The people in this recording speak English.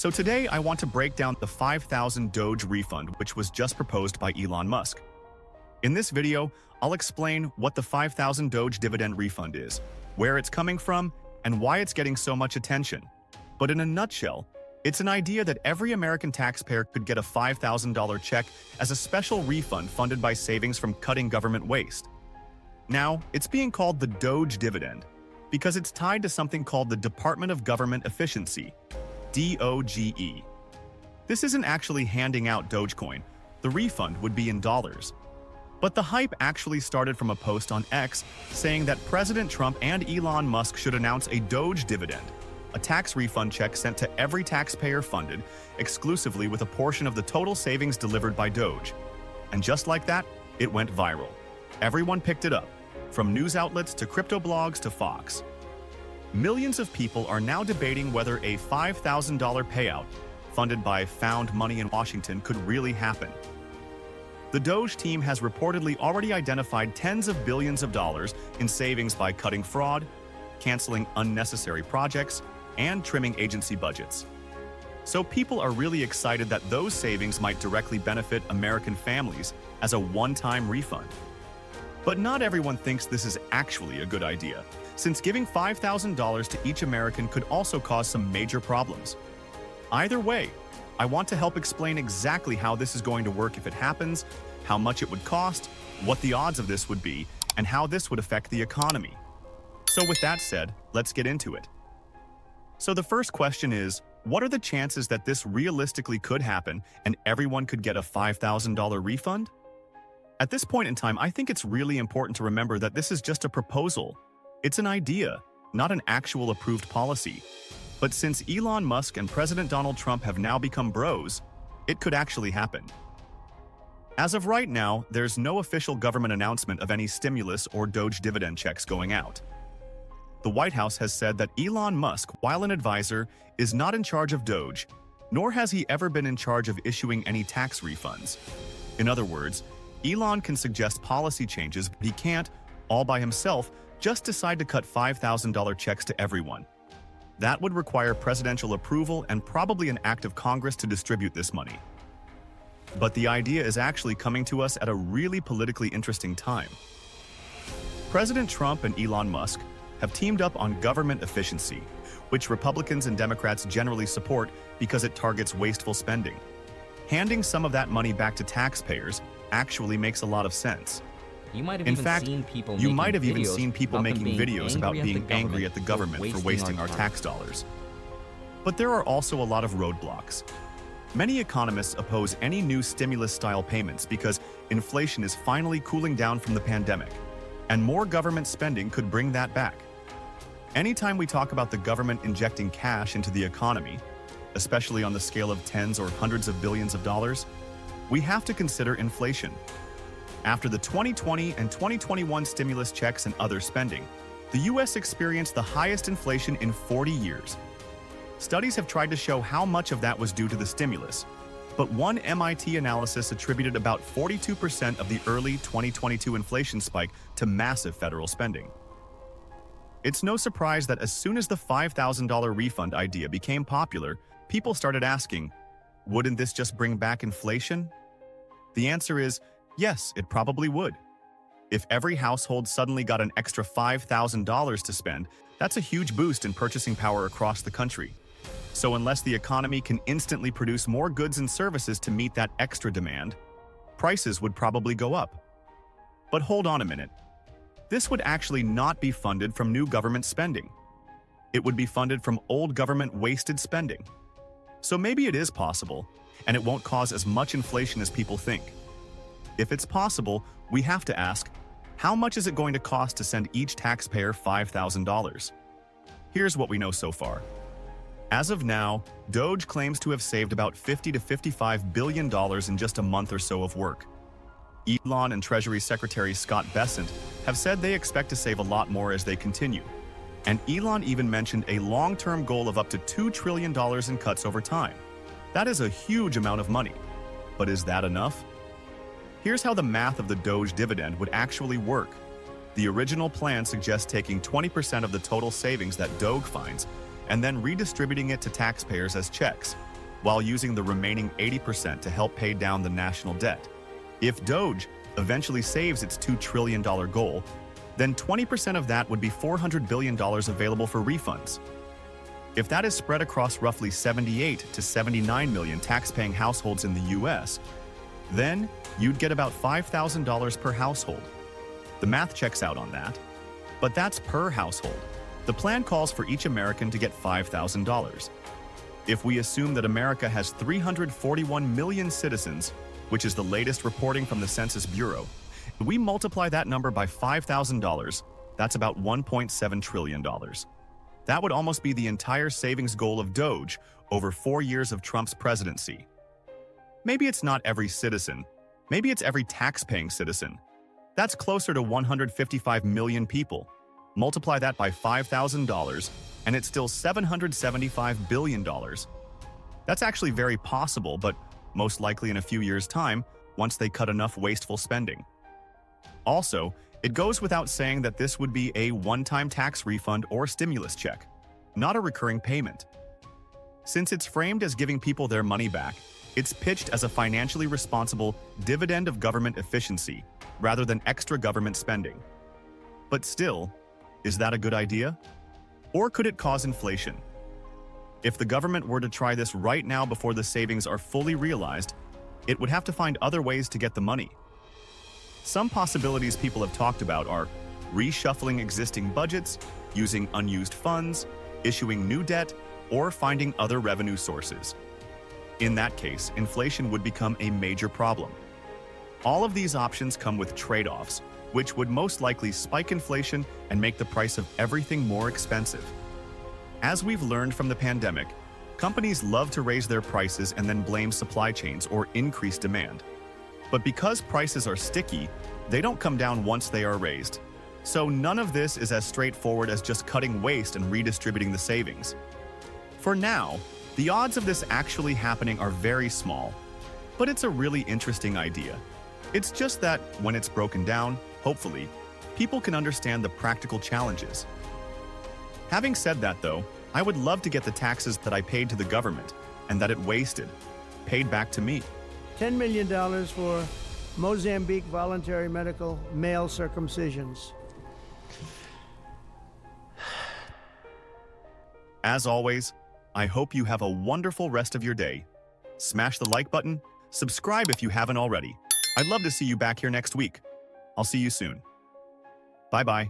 So today I want to break down the 5,000 Doge refund which was just proposed by Elon Musk. In this video, I'll explain what the 5,000 Doge dividend refund is, where it's coming from, and why it's getting so much attention. But in a nutshell, it's an idea that every American taxpayer could get a $5,000 check as a special refund funded by savings from cutting government waste. Now, it's being called the DOGE Dividend because it's tied to something called the Department of Government Efficiency, DOGE. This isn't actually handing out Dogecoin. The refund would be in dollars. But the hype actually started from a post on X saying that President Trump and Elon Musk should announce a DOGE dividend, a tax refund check sent to every taxpayer funded exclusively with a portion of the total savings delivered by Doge. And just like that, it went viral. Everyone picked it up, from news outlets to crypto blogs to Fox. Millions of people are now debating whether a $5,000 payout, funded by found money in Washington, could really happen. The Doge team has reportedly already identified tens of billions of dollars in savings by cutting fraud, canceling unnecessary projects, and trimming agency budgets. So people are really excited that those savings might directly benefit American families as a one-time refund. But not everyone thinks this is actually a good idea, since giving $5,000 to each American could also cause some major problems. Either way, I want to help explain exactly how this is going to work if it happens, how much it would cost, what the odds of this would be, and how this would affect the economy. So with that said, let's get into it. So the first question is, what are the chances that this realistically could happen and everyone could get a $5,000 refund? At this point in time, I think it's really important to remember that this is just a proposal. It's an idea, not an actual approved policy. But since Elon Musk and President Donald Trump have now become bros, it could actually happen. As of right now, there's no official government announcement of any stimulus or Doge dividend checks going out. The White House has said that Elon Musk, while an advisor, is not in charge of Doge, nor has he ever been in charge of issuing any tax refunds. In other words, Elon can suggest policy changes, but he can't, all by himself, just decide to cut $5,000 checks to everyone. That would require presidential approval and probably an act of Congress to distribute this money. But the idea is actually coming to us at a really politically interesting time. President Trump and Elon Musk have teamed up on government efficiency, which Republicans and Democrats generally support because it targets wasteful spending. Handing some of that money back to taxpayers actually makes a lot of sense. You might have In even fact, seen people you making might have even videos seen people about them making being videos about being angry at the government for wasting our time. tax dollars. But there are also a lot of roadblocks. Many economists oppose any new stimulus-style payments because inflation is finally cooling down from the pandemic, and more government spending could bring that back. Anytime we talk about the government injecting cash into the economy, especially on the scale of tens or hundreds of billions of dollars, we have to consider inflation. After the 2020 and 2021 stimulus checks and other spending, the U.S. experienced the highest inflation in 40 years. Studies have tried to show how much of that was due to the stimulus, but one MIT analysis attributed about 42% of the early 2022 inflation spike to massive federal spending. It's no surprise that as soon as the $5,000 refund idea became popular, people started asking, wouldn't this just bring back inflation? The answer is, yes, it probably would. If every household suddenly got an extra $5,000 to spend, that's a huge boost in purchasing power across the country. So unless the economy can instantly produce more goods and services to meet that extra demand, prices would probably go up. But hold on a minute. This would actually not be funded from new government spending. It would be funded from old government wasted spending. So maybe it is possible, and it won't cause as much inflation as people think. If it's possible, we have to ask, how much is it going to cost to send each taxpayer $5,000? Here's what we know so far. As of now, Doge claims to have saved about $50 to $55 billion in just a month or so of work. Elon and Treasury Secretary Scott Bessent have said they expect to save a lot more as they continue. And Elon even mentioned a long-term goal of up to $2 trillion in cuts over time. That is a huge amount of money. But is that enough? Here's how the math of the Doge dividend would actually work. The original plan suggests taking 20% of the total savings that Doge finds and then redistributing it to taxpayers as checks, while using the remaining 80% to help pay down the national debt. If Doge eventually saves its $2 trillion goal, then 20% of that would be $400 billion available for refunds. If that is spread across roughly 78 to 79 million tax-paying households in the US, then you'd get about $5,000 per household. The math checks out on that. But that's per household. The plan calls for each American to get $5,000. If we assume that America has 341 million citizens, which is the latest reporting from the Census Bureau, if we multiply that number by $5,000, that's about $1.7 trillion. That would almost be the entire savings goal of Doge over 4 years of Trump's presidency. Maybe it's not every citizen. Maybe it's every tax-paying citizen. That's closer to 155 million people. Multiply that by $5,000, and it's still $775 billion. That's actually very possible, but most likely in a few years' time, once they cut enough wasteful spending. Also, it goes without saying that this would be a one-time tax refund or stimulus check, not a recurring payment. Since it's framed as giving people their money back, it's pitched as a financially responsible dividend of government efficiency rather than extra government spending. But still, is that a good idea? Or could it cause inflation? If the government were to try this right now before the savings are fully realized, it would have to find other ways to get the money. Some possibilities people have talked about are reshuffling existing budgets, using unused funds, issuing new debt, or finding other revenue sources. In that case, inflation would become a major problem. All of these options come with trade-offs, which would most likely spike inflation and make the price of everything more expensive. As we've learned from the pandemic, companies love to raise their prices and then blame supply chains or increase demand. But because prices are sticky, they don't come down once they are raised. So none of this is as straightforward as just cutting waste and redistributing the savings. For now, the odds of this actually happening are very small, but it's a really interesting idea. It's just that when it's broken down, hopefully, people can understand the practical challenges. Having said that, though, I would love to get the taxes that I paid to the government and that it wasted paid back to me. $10 million for Mozambique voluntary medical male circumcisions. As always, I hope you have a wonderful rest of your day. Smash the like button, subscribe if you haven't already. I'd love to see you back here next week. I'll see you soon. Bye-bye.